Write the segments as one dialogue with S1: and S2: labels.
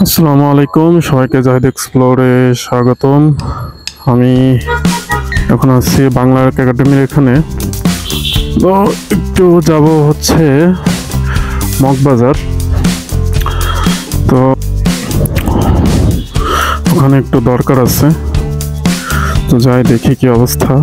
S1: আসসালামু আলাইকুম, সবাইকে জাহিদ এক্সপ্লোরে স্বাগতম। আমি এখন আছি বাংলা একাডেমির এখানে। তো একটু যাব হচ্ছে মগবাজার। তো ওখানে একটু দরকার আছে, তো যাই দেখি কি অবস্থা।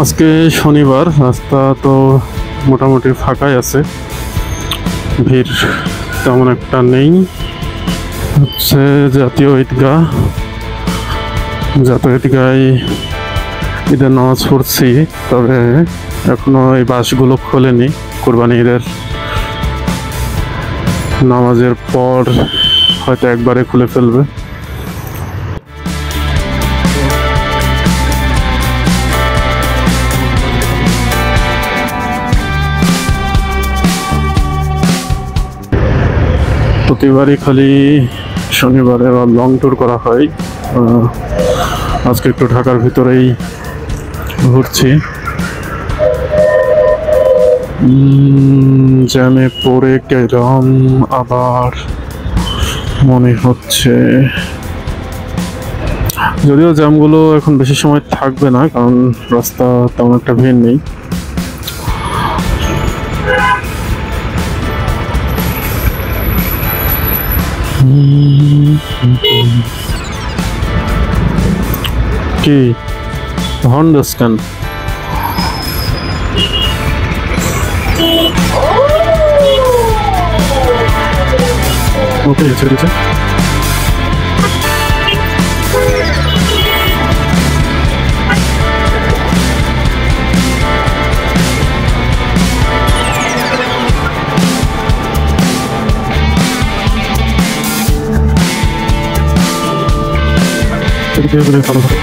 S1: আজকে শনিবার, রাস্তা তো মোটামুটি ফাঁকাই আছে, ভিড় তেমন একটা নেই। হচ্ছে জাতীয় ঈদগায় ঈদের নামাজ পড়ছি, তবে এখনো এই বাসগুলো খোলেনি। কোরবানি ঈদের নামাজের পর হয়তো একবারে খুলে ফেলবে। প্রতিবারই খালি শনিবারে বা লং ট্যুর করা হয়। আজকে একটু ঢাকার ভিতরেই ঘুরছি। জ্যামে পড়ে গেলাম আবার মনে হচ্ছে, যদিও জ্যামগুলো এখন বেশি সময় থাকবে না, কারণ রাস্তা তেমন একটা ভিড় নেই। কি হর্ন দিস কেন? ওকে, ছেড়ে ভালো করে।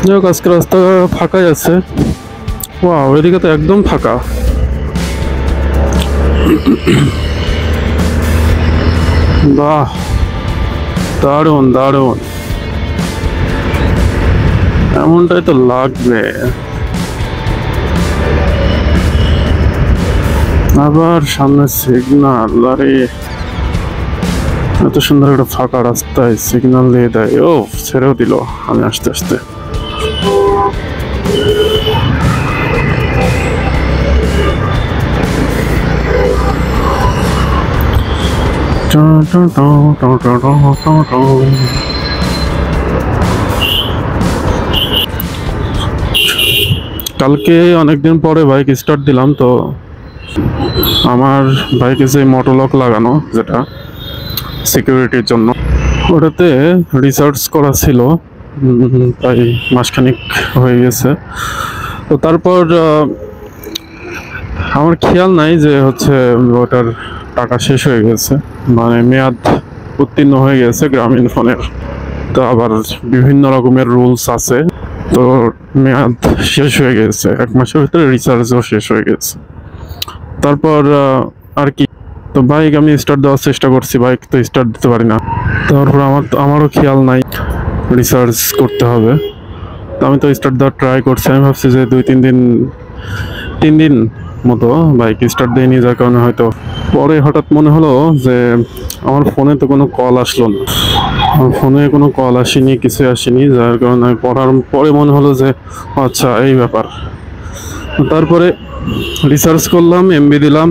S1: যাই হোক, আজকে রাস্তা ফাঁকাই আছে। ওয়াও, এদিকে তো একদম ফাঁকা। বাহ, দারুণ দারুণ, এমনটাই তো লাগবে। আবার সামনে সিগনাল, আরে এত সুন্দর একটা ফাঁকা রাস্তায় সিগন্যাল দিয়ে দেয়। ও, ছেড়েও দিল আমি আস্তে আস্তে। কালকে অনেকদিন পরে বাইক স্টার্ট দিলাম, তো আমার বাইকে যে মোটরলক লাগানো, যেটা সিকিউরিটির জন্য, ওটাতে রিসার্চ করা ছিল, তাই মাসখানিক হয়ে গেছে। তো তারপর আমার খেয়াল নাই যে হচ্ছে ওটার টাকা শেষ হয়ে গেছে, মানে মেয়াদ উত্তীর্ণ হয়ে গেছে গ্রামীণ ফোনের। তো আবার বিভিন্ন রকমের রুলস আছে, তো মেয়াদ শেষ হয়ে গেছে, 1 মাসের ভিতরে রিচার্জও শেষ হয়ে গেছে। তারপর আর কি, তো বাইক আমি স্টার্ট দেওয়ার চেষ্টা করছি, বাইক তো স্টার্ট দিতে পারি না। তারপর আমারও খেয়াল নাই রিচার্জ করতে হবে। তো আমি তো স্টার্ট দেওয়ার ট্রাই করছি, আমি ভাবছি যে 3 দিন মতো বাইক স্টার্ট দেয়নি, যার কারণে হয়তো। পরে হঠাৎ মনে হলো যে আমার ফোনে তো কোনো কল আসলো না, আমার ফোনে কোনো কল আসেনি, কিছু আসেনি, যার কারণে পড়ার পরে মনে হলো যে আচ্ছা এই ব্যাপার। তারপরে রিসার্চ করলাম, এমবি দিলাম,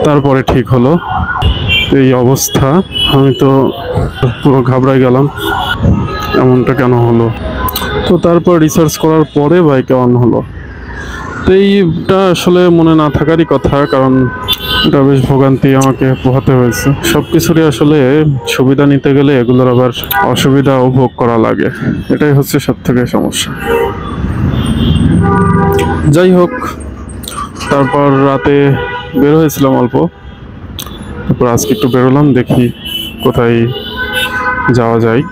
S1: তারপরে ঠিক হলো। এই অবস্থা, আমি তো পুরো ঘাবড়াই গেলাম, এমনটা কেন হলো। তো তারপর রিসার্চ করার পরে বাইকে অন হলো। তো এইটা আসলে মনে না থাকারই কথা, কারণ এটা বেশ ভোগান্তি আমাকে পোহাতে হয়েছে। সবকিছুরই আসলে সুবিধা নিতে গেলে এগুলোর আবার অসুবিধাও ভোগ করা লাগে, এটাই হচ্ছে সব থেকে সমস্যা। যাই হোক, তারপর রাতে বের হয়েছিলাম অল্প, তারপর আজকে একটু বেরোলাম, দেখি কোথায় যাওয়া যায়।